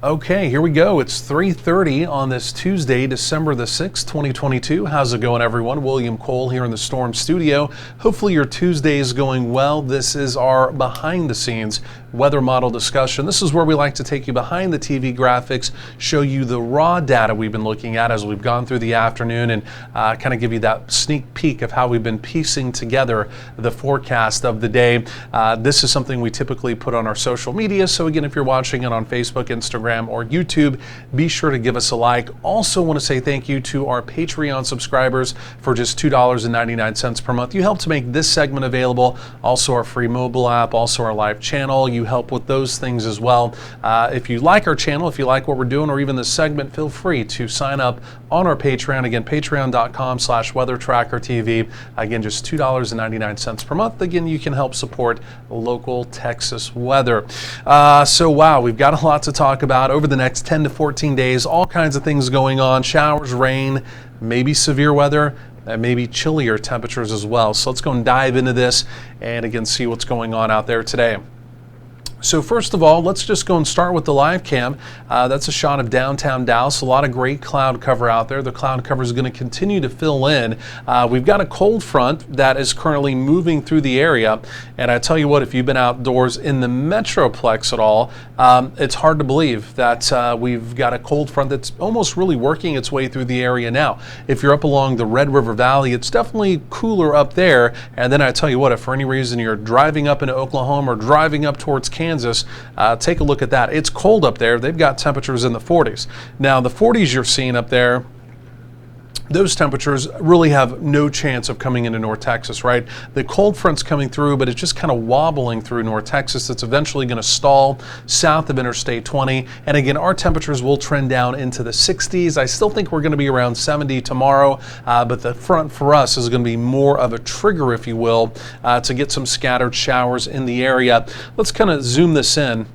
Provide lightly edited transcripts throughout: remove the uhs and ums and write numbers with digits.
Okay, here we go. It's 3:30 on this Tuesday, December the 6th, 2022. How's it going, everyone? William Cole here in the Storm Studio. Hopefully your Tuesday is going well. This is our behind the scenes weather model discussion. This is where we like to take you behind the TV graphics, show you the raw data we've been looking at as we've gone through the afternoon, and kind of give you that sneak peek of how we've been piecing together the forecast of the day. This is something we typically put on our social media. So again, if you're watching it on Facebook, Instagram, or YouTube, be sure to give us a like. Also want to say thank you to our Patreon subscribers for just $2.99 per month. You help to make this segment available, also our free mobile app, also our live channel. You help with those things as well. If you like our channel, if you like what we're doing, or even this segment, feel free to sign up on our Patreon. Again, patreon.com/weathertrackertv. Again, just $2.99 per month. Again, you can help support local Texas weather. So wow, we've got a lot to talk about over the next 10 to 14 days. All kinds of things going on: showers, rain, maybe severe weather, and maybe chillier temperatures as well. So let's go and dive into this and again see what's going on out there today. So first of all, let's just go and start with the live cam. That's a shot of downtown Dallas. A lot of great cloud cover out there. The cloud cover is going to continue to fill in. We've got a cold front that is currently moving through the area. And I tell you what, if you've been outdoors in the Metroplex at all, it's hard to believe that we've got a cold front that's almost really working its way through the area now. If you're up along the Red River Valley, it's definitely cooler up there. And then I tell you what, if for any reason you're driving up into Oklahoma or driving up towards Kansas, take a look at that. It's cold up there. They've got temperatures in the 40s. Now, the 40s you're seeing up there, those temperatures really have no chance of coming into North Texas, right? The cold front's coming through, but it's just kind of wobbling through North Texas. It's eventually going to stall south of Interstate 20. And again, our temperatures will trend down into the 60s. I still think we're going to be around 70 tomorrow, but the front for us is going to be more of a trigger, if you will, to get some scattered showers in the area. Let's kind of zoom this in.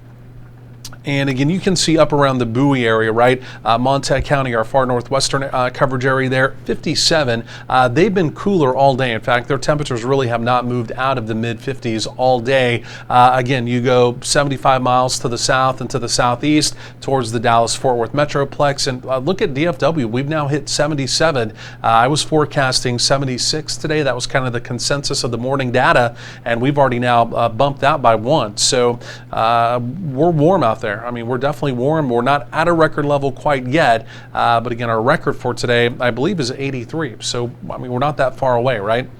And again, you can see up around the Bowie area, right? Montague County, our far northwestern coverage area there, 57. They've been cooler all day. In fact, their temperatures really have not moved out of the mid-50s all day. Again, you go 75 miles to the south and to the southeast towards the Dallas-Fort Worth Metroplex. And look at DFW. We've now hit 77. I was forecasting 76 today. That was kind of the consensus of the morning data. And we've already now bumped that by 1. So we're warm out there. I mean, we're definitely warm. We're not at a record level quite yet, but again, our record for today, I believe, is 83. So, I mean, we're not that far away, right?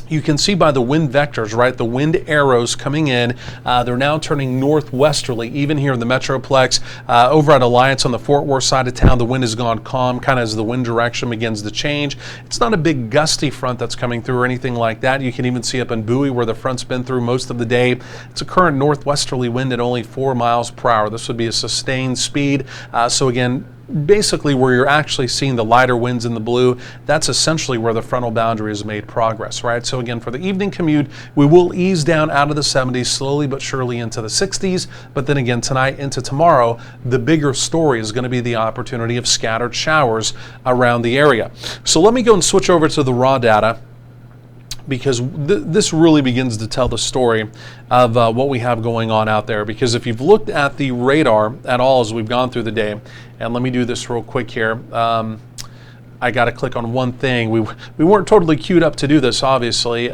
You can see by the wind vectors, right, the wind arrows coming in, they're now turning northwesterly, even here in the Metroplex. Over at Alliance on the Fort Worth side of town, the wind has gone calm, kind of as the wind direction begins to change. It's not a big gusty front that's coming through or anything like that. You can even see up in Bowie where the front's been through most of the day. It's a current northwesterly wind at only 4 miles per hour. This would be a sustained speed. So again, basically where you're actually seeing the lighter winds in the blue, that's essentially where the frontal boundary has made progress, right? So again, for the evening commute, we will ease down out of the 70s slowly but surely into the 60s. But then again, tonight into tomorrow, the bigger story is going to be the opportunity of scattered showers around the area. So let me go and switch over to the raw data, because this really begins to tell the story of what we have going on out there. Because if you've looked at the radar at all as we've gone through the day, and let me do this real quick here. I got to click on one thing. We weren't totally queued up to do this, obviously.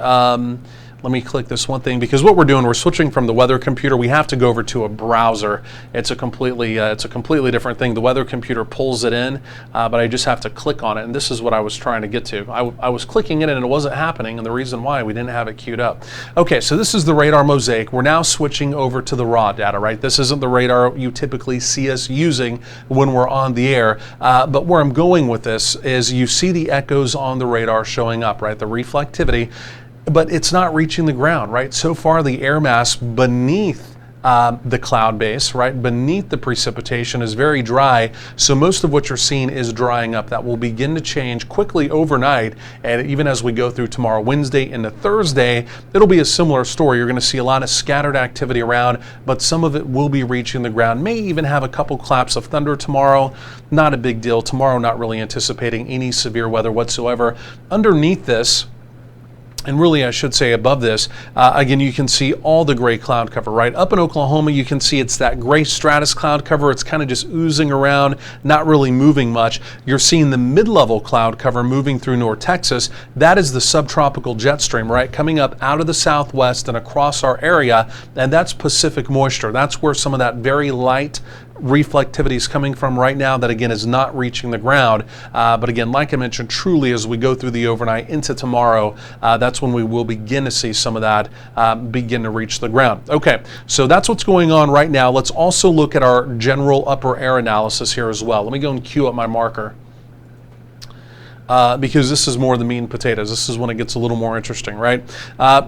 Let me click this one thing, because what we're doing, we're switching from the weather computer. We have to go over to a browser. It's a completely different thing. The weather computer pulls it in, but I just have to click on it. And this is what I was trying to get to. I was clicking it and it wasn't happening, and the reason why, we didn't have it queued up. Okay, so this is the radar mosaic. We're now switching over to the raw data, right? This isn't the radar you typically see us using when we're on the air. But where I'm going with this is you see the echoes on the radar showing up, right? The reflectivity. But it's not reaching the ground, right? So far, the air mass beneath the cloud base, right, beneath the precipitation is very dry. So most of what you're seeing is drying up. That will begin to change quickly overnight. And even as we go through tomorrow, Wednesday into Thursday, it'll be a similar story. You're going to see a lot of scattered activity around, but some of it will be reaching the ground. May even have a couple claps of thunder tomorrow. Not a big deal. Tomorrow, not really anticipating any severe weather whatsoever. Underneath this, And really, I should say above this, again, you can see all the gray cloud cover, right? Up in Oklahoma, you can see it's that gray stratus cloud cover. It's kind of just oozing around, not really moving much. You're seeing the mid-level cloud cover moving through North Texas. That is the subtropical jet stream, right? Coming up out of the southwest and across our area, and that's Pacific moisture. That's where some of that very light reflectivity is coming from right now that again is not reaching the ground, but again, like I mentioned, truly as we go through the overnight into tomorrow, that's when we will begin to see some of that begin to reach the ground. Okay, so that's what's going on right now. Let's also look at our general upper air analysis here as well. Let me go and cue up my marker. Because this is more the meat and potatoes. This is when it gets a little more interesting, right?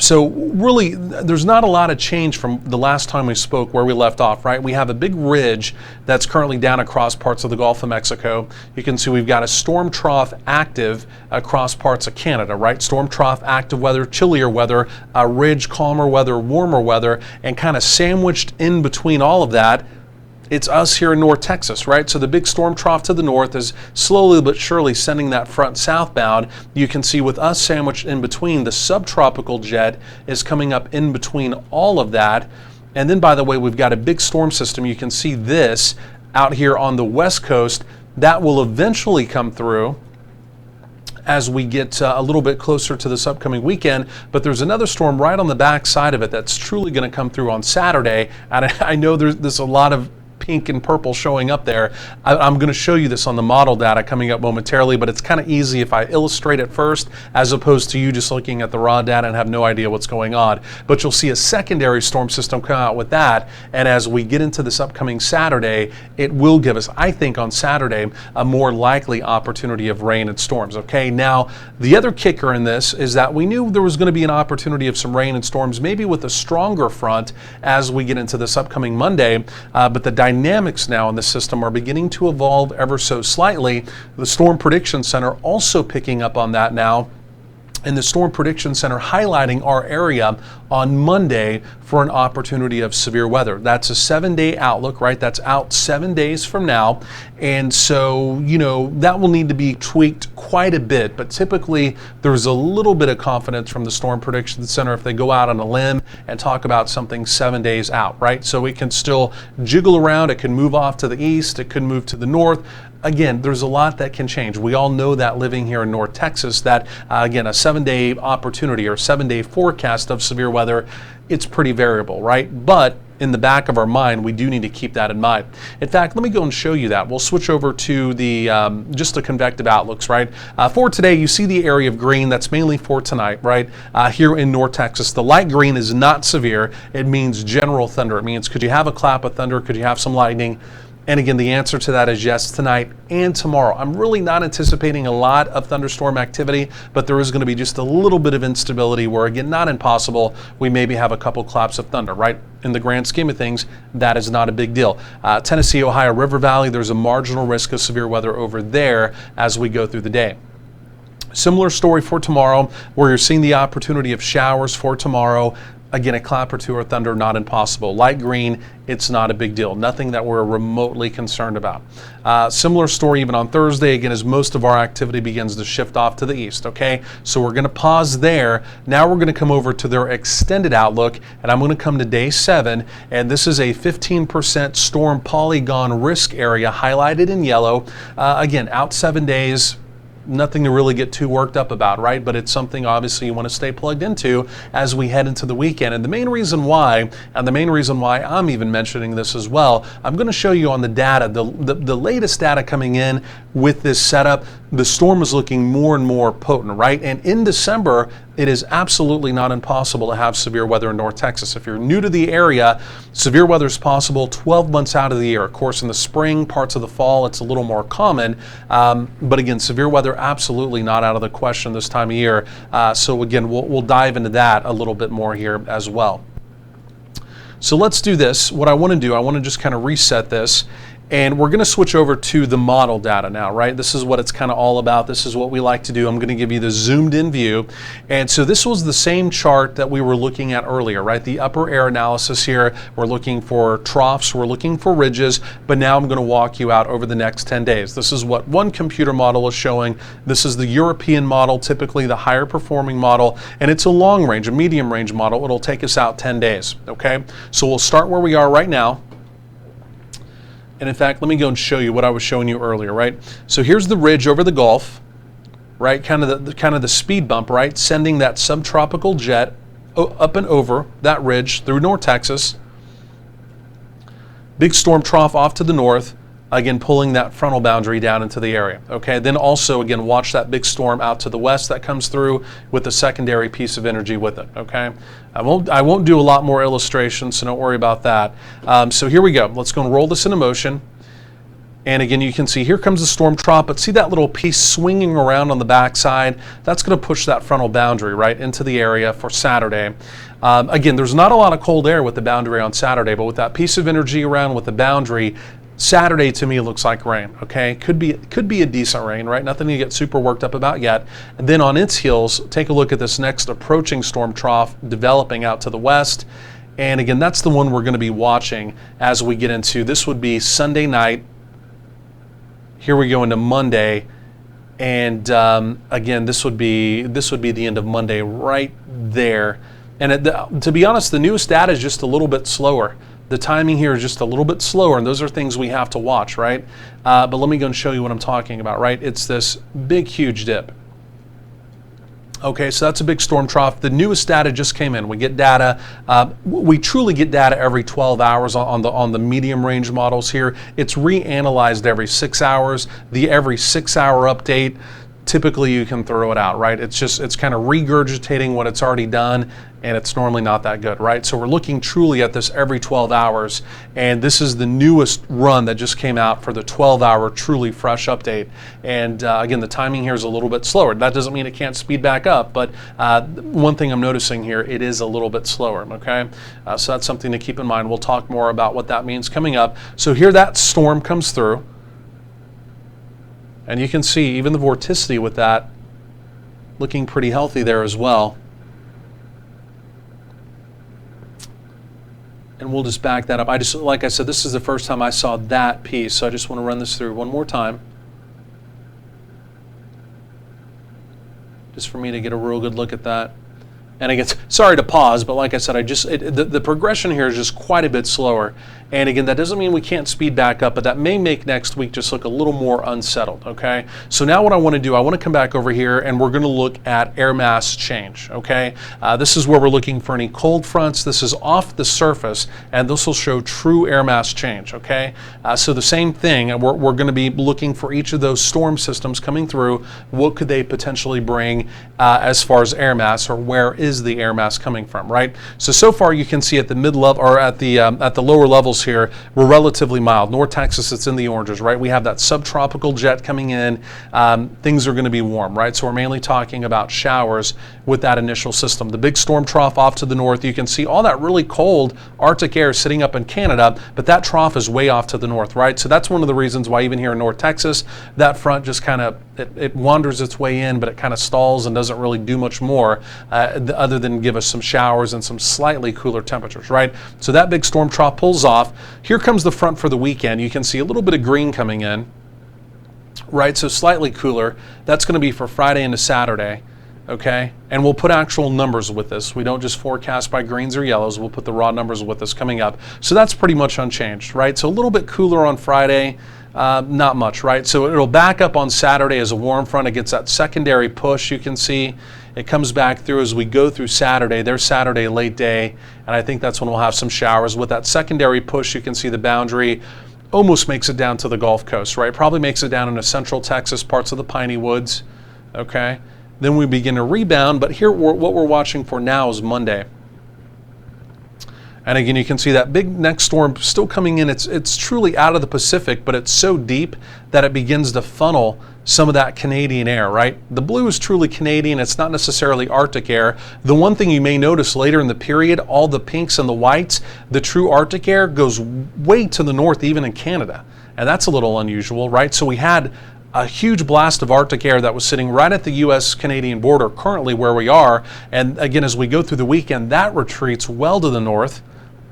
So really, there's not a lot of change from the last time we spoke where we left off, right? We have a big ridge that's currently down across parts of the Gulf of Mexico. You can see we've got a storm trough active across parts of Canada, right? Storm trough active weather, chillier weather, a ridge, calmer weather, warmer weather, and kind of sandwiched in between all of that, it's us here in North Texas, right? So the big storm trough to the north is slowly but surely sending that front southbound. You can see with us sandwiched in between, the subtropical jet is coming up in between all of that. And then, by the way, we've got a big storm system. You can see this out here on the west coast. That will eventually come through as we get a little bit closer to this upcoming weekend, but there's another storm right on the back side of it that's truly going to come through on Saturday. And I know there's a lot of pink and purple showing up there. I'm going to show you this on the model data coming up momentarily, but it's kind of easy if I illustrate it first as opposed to you just looking at the raw data and have no idea what's going on. But you'll see a secondary storm system come out with that, and as we get into this upcoming Saturday, it will give us, I think on Saturday, a more likely opportunity of rain and storms. Okay, now the other kicker in this is that we knew there was going to be an opportunity of some rain and storms, maybe with a stronger front as we get into this upcoming Monday, but the dynamics now in the system are beginning to evolve ever so slightly. The Storm Prediction Center also picking up on that now, and the Storm Prediction Center highlighting our area on Monday for an opportunity of severe weather. That's a 7-day outlook, right? That's out 7 days from now. And so, you know, that will need to be tweaked quite a bit, but typically there's a little bit of confidence from the Storm Prediction Center if they go out on a limb and talk about something 7 days out, right? So it can still jiggle around, it can move off to the east, it can move to the north. Again, there's a lot that can change. We all know that living here in North Texas that, again, a 7-day opportunity or 7-day forecast of severe weather, it's pretty variable, right? But in the back of our mind, we do need to keep that in mind. In fact, let me go and show you that. We'll switch over to the just the convective outlooks, right? For today, you see the area of green. That's mainly for tonight, right? Here in North Texas, the light green is not severe. It means general thunder. It means could you have a clap of thunder? Could you have some lightning? And again, the answer to that is yes, tonight and tomorrow. I'm really not anticipating a lot of thunderstorm activity, but there is going to be just a little bit of instability where, again, not impossible. We maybe have a couple claps of thunder, right? In the grand scheme of things, that is not a big deal. Tennessee, Ohio River Valley, there's a marginal risk of severe weather over there as we go through the day. Similar story for tomorrow, where you're seeing the opportunity of showers for tomorrow. Again, a clap or two or thunder, not impossible. Light green, it's not a big deal. Nothing that we're remotely concerned about. Similar story even on Thursday, again, as most of our activity begins to shift off to the east, okay? So we're going to pause there. Now we're going to come over to their extended outlook, and I'm going to come to day 7, and this is a 15% storm polygon risk area highlighted in yellow. Again, out 7 days. Nothing to really get too worked up about, right? But it's something obviously you want to stay plugged into as we head into the weekend. And the main reason why, I'm even mentioning this as well, I'm going to show you on the data, the latest data coming in with this setup, the storm is looking more and more potent, right? And in December, it is absolutely not impossible to have severe weather in North Texas. If you're new to the area, severe weather is possible 12 months out of the year. Of course, in the spring, parts of the fall, it's a little more common. But again, severe weather absolutely not out of the question this time of year. So again, we'll dive into that a little bit more here as well. So let's do this. What I want to do, I want to just kind of reset this. And we're going to switch over to the model data now, right? This is what it's kind of all about. This is what we like to do. I'm going to give you the zoomed in view. And so this was the same chart that we were looking at earlier, right? The upper air analysis here. We're looking for troughs, we're looking for ridges, but now I'm going to walk you out over the next 10 days. This is what one computer model is showing. This is the European model, typically the higher performing model, and it's a long range, a medium range model. It'll take us out 10 days, okay? So we'll start where we are right now. And in fact, let me go and show you what I was showing you earlier, right? So here's the ridge over the Gulf, right? Kind of the speed bump, right? Sending that subtropical jet up and over that ridge through North Texas. Big storm trough off to the north, again pulling that frontal boundary down into the area. Okay, then also again watch that big storm out to the west that comes through with a secondary piece of energy with it. Okay, I won't do a lot more illustrations, so don't worry about that. So here we go. Let's go and roll this into motion. And again, you can see here comes the storm trough, but see that little piece swinging around on the backside? That's going to push that frontal boundary right into the area for Saturday. Again, there's not a lot of cold air with the boundary on Saturday, but with that piece of energy around with the boundary, Saturday to me looks like rain. Okay, could be a decent rain, right? Nothing to get super worked up about yet. And then on its heels, take a look at this next approaching storm trough developing out to the west. And again, that's the one we're going to be watching as we get into. This would be Sunday night. Here we go into Monday, and again, this would be the end of Monday right there. And to be honest, the newest data is just a little bit slower. The timing here is just a little bit slower, and those are things we have to watch, right? But let me go and show you what I'm talking about, right? It's this big, huge dip. Okay, so that's a big storm trough. The newest data just came in. We get data. We truly get data every 12 hours on the medium range models here. It's reanalyzed every 6 hours. The every 6 hour update, typically you can throw it out, right? It's kind of regurgitating what it's already done, and it's normally not that good, right? So we're looking truly at this every 12 hours, and this is the newest run that just came out for the 12-hour truly fresh update. And again, the timing here is a little bit slower. That doesn't mean it can't speed back up, but one thing I'm noticing here, it is a little bit slower, okay? So that's something to keep in mind. We'll talk more about what that means coming up. So here that storm comes through, and you can see even the vorticity with that looking pretty healthy there as well. And we'll just back that up. Like I said, this is the first time I saw that piece, so I just want to run this through one more time, just for me to get a real good look at that. And again, sorry to pause, but like I said, the progression here is just quite a bit slower. And again, that doesn't mean we can't speed back up, but that may make next week just look a little more unsettled, okay? So now what I want to do, I want to come back over here and we're going to look at air mass change, okay? This is where we're looking for any cold fronts. This is off the surface, and this will show true air mass change, okay? So the same thing, and we're going to be looking for each of those storm systems coming through. What could they potentially bring as far as air mass, or where is the air mass coming from, right? So far you can see at the mid-level, or at the lower levels here, we're relatively mild. North Texas, it's in the oranges, right? We have that subtropical jet coming in. Things are going to be warm, right? So we're mainly talking about showers with that initial system. The big storm trough off to the north, you can see all that really cold Arctic air sitting up in Canada, but that trough is way off to the north, right? So that's one of the reasons why even here in North Texas, that front just kind of, it wanders its way in, but it kind of stalls and doesn't really do much more other than give us some showers and some slightly cooler temperatures, right? So that big storm trough pulls off. Here comes the front for the weekend. You can see a little bit of green coming in, right? So slightly cooler. That's going to be for Friday into Saturday, okay? And we'll put actual numbers with this. We don't just forecast by greens or yellows. We'll put the raw numbers with this coming up. So that's pretty much unchanged, right? So a little bit cooler on Friday. Not much, right? So it'll back up on Saturday as a warm front. It gets that secondary push, you can see. It comes back through as we go through Saturday. There's Saturday late day, and I think that's when we'll have some showers. With that secondary push, you can see the boundary almost makes it down to the Gulf Coast, right? Probably makes it down into central Texas, parts of the Piney Woods, okay? Then we begin to rebound, but here what we're watching for now is Monday. And again, you can see that big next storm still coming in. It's truly out of the Pacific, but it's so deep that it begins to funnel some of that Canadian air, right? The blue is truly Canadian. It's not necessarily Arctic air. The one thing you may notice later in the period, all the pinks and the whites, the true Arctic air goes way to the north, even in Canada. And that's a little unusual, right? So we had a huge blast of Arctic air that was sitting right at the U.S.-Canadian border, currently where we are. And again, as we go through the weekend, that retreats well to the north.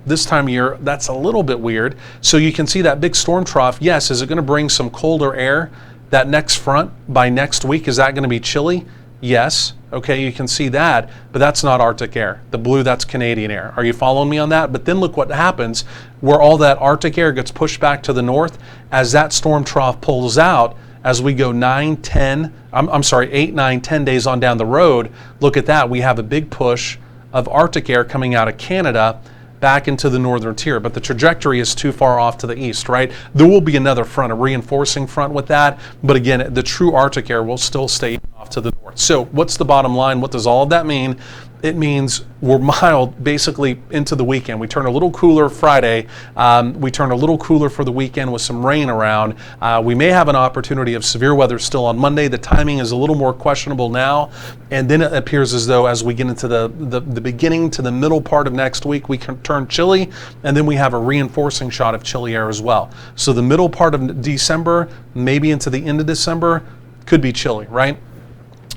This time of year, that's a little bit weird. So you can see that big storm trough. Yes, is it going to bring some colder air? That next front by next week, is that going to be chilly? Yes. Okay, you can see that, but that's not Arctic air. The blue, that's Canadian air. Are you following me on that? But then look what happens where all that Arctic air gets pushed back to the north as that storm trough pulls out. As we go 8, 9, 10 days on down the road, look at that. We have a big push of Arctic air coming out of Canada back into the northern tier, but the trajectory is too far off to the east, right? There will be another front, a reinforcing front with that, but again, the true Arctic air will still stay off to the north. So what's the bottom line? What does all of that mean? It means we're mild basically into the weekend. We turn a little cooler Friday. We turn a little cooler for the weekend with some rain around. We may have an opportunity of severe weather still on Monday. The timing is a little more questionable now. And then it appears as though as we get into the beginning to the middle part of next week, we can turn chilly. And then we have a reinforcing shot of chilly air as well. So the middle part of December, maybe into the end of December, could be chilly, right?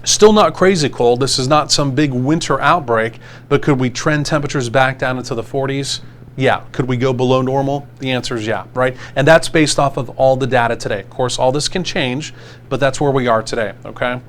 Still not crazy cold. This is not some big winter outbreak, but could we trend temperatures back down into the 40s? Yeah. Could we go below normal? The answer is yeah, right? And that's based off of all the data today. Of course, all this can change, but that's where we are today, okay?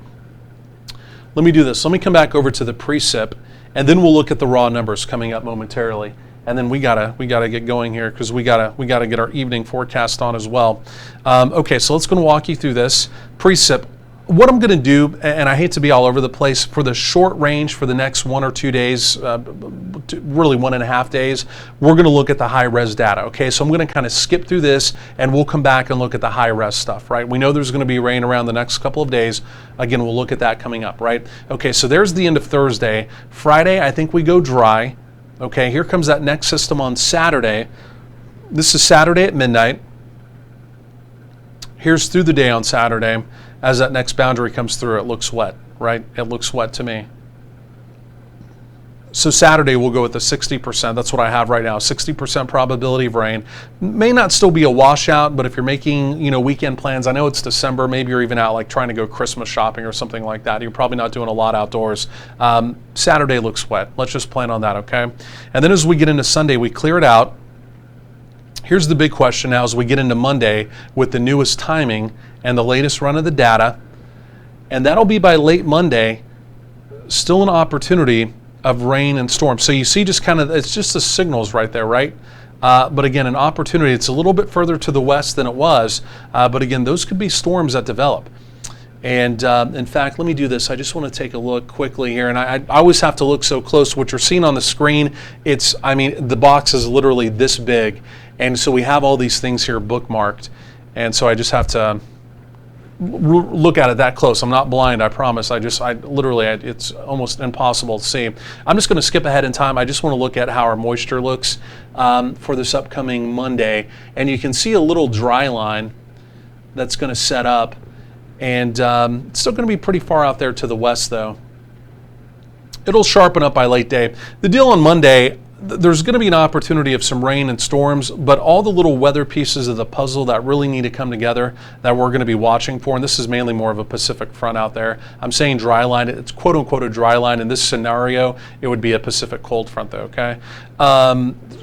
Let me do this. Let me come back over to the precip, and then we'll look at the raw numbers coming up momentarily. And then we gotta get going here because we gotta get our evening forecast on as well. Okay, so let's go walk you through this precip. What I'm going to do, and I hate to be all over the place, for the short range for the next 1 or 2 days, really 1.5 days, we're going to look at the high-res data, okay? So I'm going to kind of skip through this, and we'll come back and look at the high-res stuff, right? We know there's going to be rain around the next couple of days. Again, we'll look at that coming up, right? Okay, so there's the end of Thursday. Friday, I think we go dry. Okay, here comes that next system on Saturday. This is Saturday at midnight. Here's through the day on Saturday. As that next boundary comes through, it looks wet, right? It looks wet to me. So Saturday we'll go with the 60%. That's what I have right now. 60% probability of rain. May not still be a washout, but if you're making, weekend plans, I know it's December, maybe you're even out like trying to go Christmas shopping or something like that. You're probably not doing a lot outdoors. Saturday looks wet. Let's just plan on that, okay? And then as we get into Sunday, we clear it out. Here's the big question now as we get into Monday with the newest timing and the latest run of the data. And that'll be by late Monday, still an opportunity of rain and storm. So you see just kind of, it's just the signals right there, right? But again, an opportunity. It's a little bit further to the west than it was. But again, those could be storms that develop. And in fact, let me do this. I just want to take a look quickly here. And I always have to look so close. What you're seeing on the screen, the box is literally this big. And so we have all these things here bookmarked. And so I just have to look at it that close. I'm not blind, I promise. It's almost impossible to see. I'm just going to skip ahead in time. I just want to look at how our moisture looks for this upcoming Monday. And you can see a little dry line that's going to set up. And it's still going to be pretty far out there to the west, though. It'll sharpen up by late day. The deal on Monday, there's going to be an opportunity of some rain and storms, but all the little weather pieces of the puzzle that really need to come together that we're going to be watching for, and this is mainly more of a Pacific front out there. I'm saying dry line. It's quote-unquote a dry line. In this scenario, it would be a Pacific cold front, though, okay?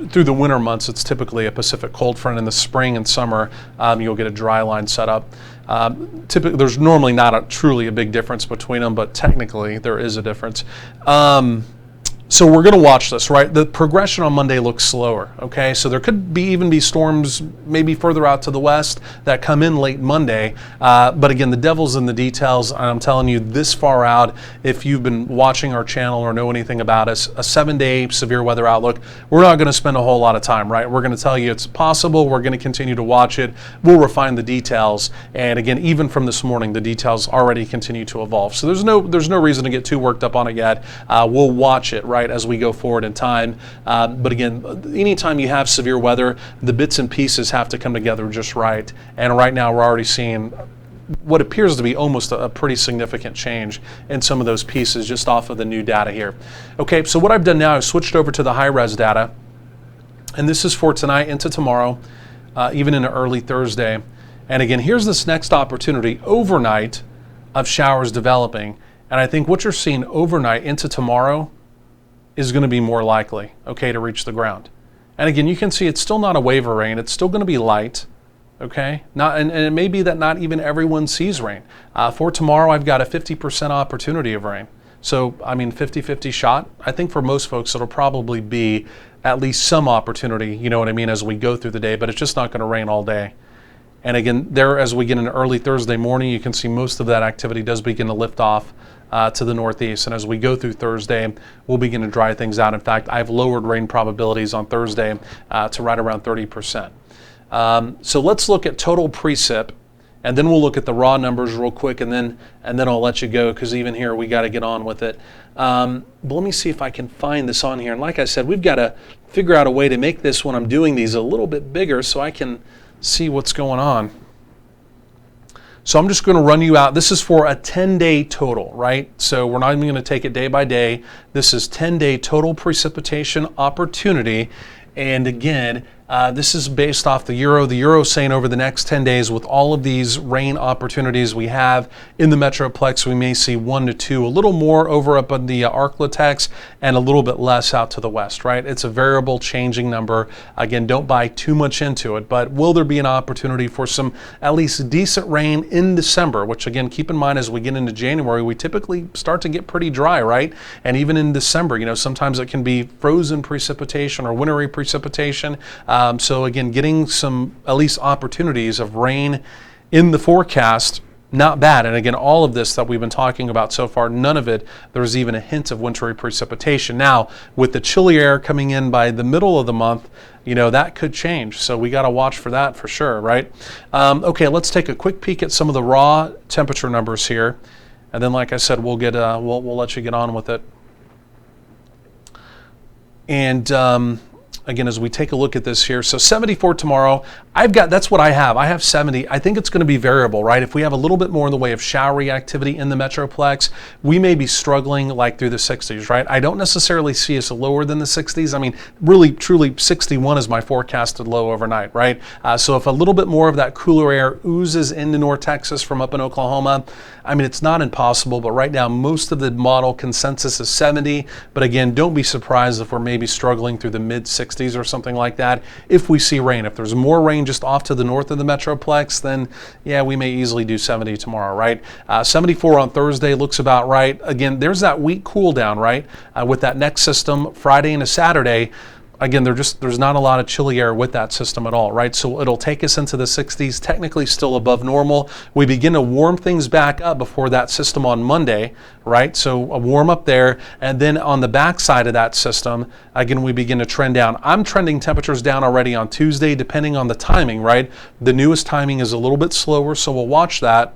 Through the winter months, it's typically a Pacific cold front. In the spring and summer, you'll get a dry line set up. Typically, there's normally not truly a big difference between them, but technically there is a difference. So we're going to watch this, right? The progression on Monday looks slower, okay? So there could even be storms maybe further out to the west that come in late Monday. But again, the devil's in the details. And I'm telling you, this far out, if you've been watching our channel or know anything about us, a 7-day severe weather outlook, we're not going to spend a whole lot of time, right? We're going to tell you it's possible. We're going to continue to watch it. We'll refine the details. And again, even from this morning, the details already continue to evolve. So there's no reason to get too worked up on it yet. We'll watch it, right, as we go forward in time. But again, anytime you have severe weather, the bits and pieces have to come together just right. And right now we're already seeing what appears to be almost a pretty significant change in some of those pieces just off of the new data here. Okay, so what I've done now is switched over to the high-res data, and this is for tonight into tomorrow, even into early Thursday. And again, here's this next opportunity overnight of showers developing, and I think what you're seeing overnight into tomorrow is going to be more likely, okay, to reach the ground. And again, you can see it's still not a wave of rain. It's still going to be light, okay? And it may be that not even everyone sees rain. For tomorrow, I've got a 50% opportunity of rain. So, I mean, 50-50 shot. I think for most folks, it'll probably be at least some opportunity, you know what I mean, as we go through the day, but it's just not going to rain all day. And again, there, as we get into early Thursday morning, you can see most of that activity does begin to lift off to the northeast. And as we go through Thursday, we'll begin to dry things out. In fact, I've lowered rain probabilities on Thursday to right around 30%. So let's look at total precip, and then we'll look at the raw numbers real quick, and then I'll let you go, because even here we got to get on with it. But let me see if I can find this on here. And like I said, we've got to figure out a way to make this, when I'm doing these, a little bit bigger so I can see what's going on. So I'm just going to run you out. This is for a 10-day total, right? So we're not even going to take it day by day. This is 10-day total precipitation opportunity. And again, this is based off the Euro. The Euro is saying over the next 10 days, with all of these rain opportunities we have in the Metroplex, we may see 1 to 2, a little more over up on the Arklatex and a little bit less out to the west, right? It's a variable changing number. Again, don't buy too much into it, but will there be an opportunity for some at least decent rain in December, which again, keep in mind as we get into January, we typically start to get pretty dry, right? And even in December, you know, sometimes it can be frozen precipitation or wintry precipitation. So again, getting some at least opportunities of rain in the forecast, not bad. And again, all of this that we've been talking about so far, none of it, there's even a hint of wintry precipitation. Now, with the chilly air coming in by the middle of the month, you know, that could change. So we got to watch for that for sure, right? Okay, let's take a quick peek at some of the raw temperature numbers here. And then, like I said, we'll let you get on with it. And again, as we take a look at this here, so 74 tomorrow, that's what I have. I have 70. I think it's going to be variable, right? If we have a little bit more in the way of showery activity in the Metroplex, we may be struggling like through the 60s, right? I don't necessarily see us lower than the 60s. I mean, really, truly, 61 is my forecasted low overnight, right? So if a little bit more of that cooler air oozes into North Texas from up in Oklahoma, I mean, it's not impossible, but right now, most of the model consensus is 70. But again, don't be surprised if we're maybe struggling through the mid 60s or something like that if we see rain. If there's more rain just off to the north of the Metroplex, then yeah, we may easily do 70 tomorrow, right? 74 on Thursday looks about right. Again, there's that week cool down, right? With that next system, Friday and a Saturday. Again, there's not a lot of chilly air with that system at all, right? So it'll take us into the 60s, technically still above normal. We begin to warm things back up before that system on Monday, right? So a warm up there, and then on the back side of that system, again, we begin to trend down. I'm trending temperatures down already on Tuesday, depending on the timing, right? The newest timing is a little bit slower, so we'll watch that.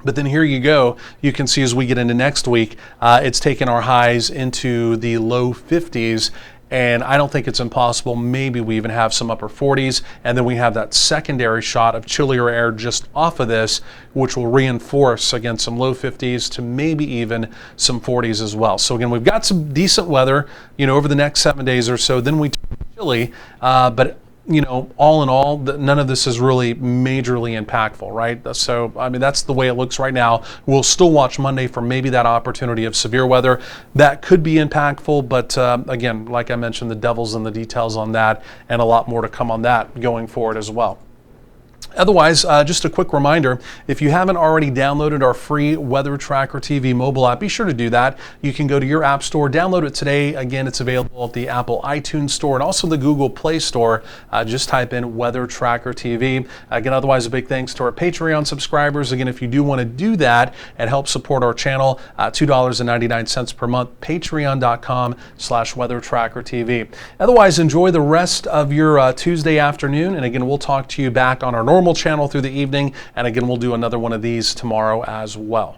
But then here you go. You can see as we get into next week, it's taken our highs into the low 50s. And I don't think it's impossible. Maybe we even have some upper 40s. And then we have that secondary shot of chillier air just off of this, which will reinforce, again, some low 50s to maybe even some 40s as well. So again, we've got some decent weather, you know, over the next 7 days or so. Then we turn chilly, but you know, all in all, none of this is really majorly impactful, right? So, I mean, that's the way it looks right now. We'll still watch Monday for maybe that opportunity of severe weather. That could be impactful, but again, like I mentioned, the devil's in the details on that, and a lot more to come on that going forward as well. Otherwise, just a quick reminder, if you haven't already downloaded our free Weather Tracker TV mobile app, be sure to do that. You can go to your app store, download it today. Again, it's available at the Apple iTunes Store and also the Google Play Store. Just type in Weather Tracker TV. Again, otherwise, a big thanks to our Patreon subscribers. Again, if you do want to do that and help support our channel, $2.99 per month, patreon.com/Weather Tracker TV. Otherwise, enjoy the rest of your Tuesday afternoon. And again, we'll talk to you back on our normal channel through the evening, and again, we'll do another one of these tomorrow as well.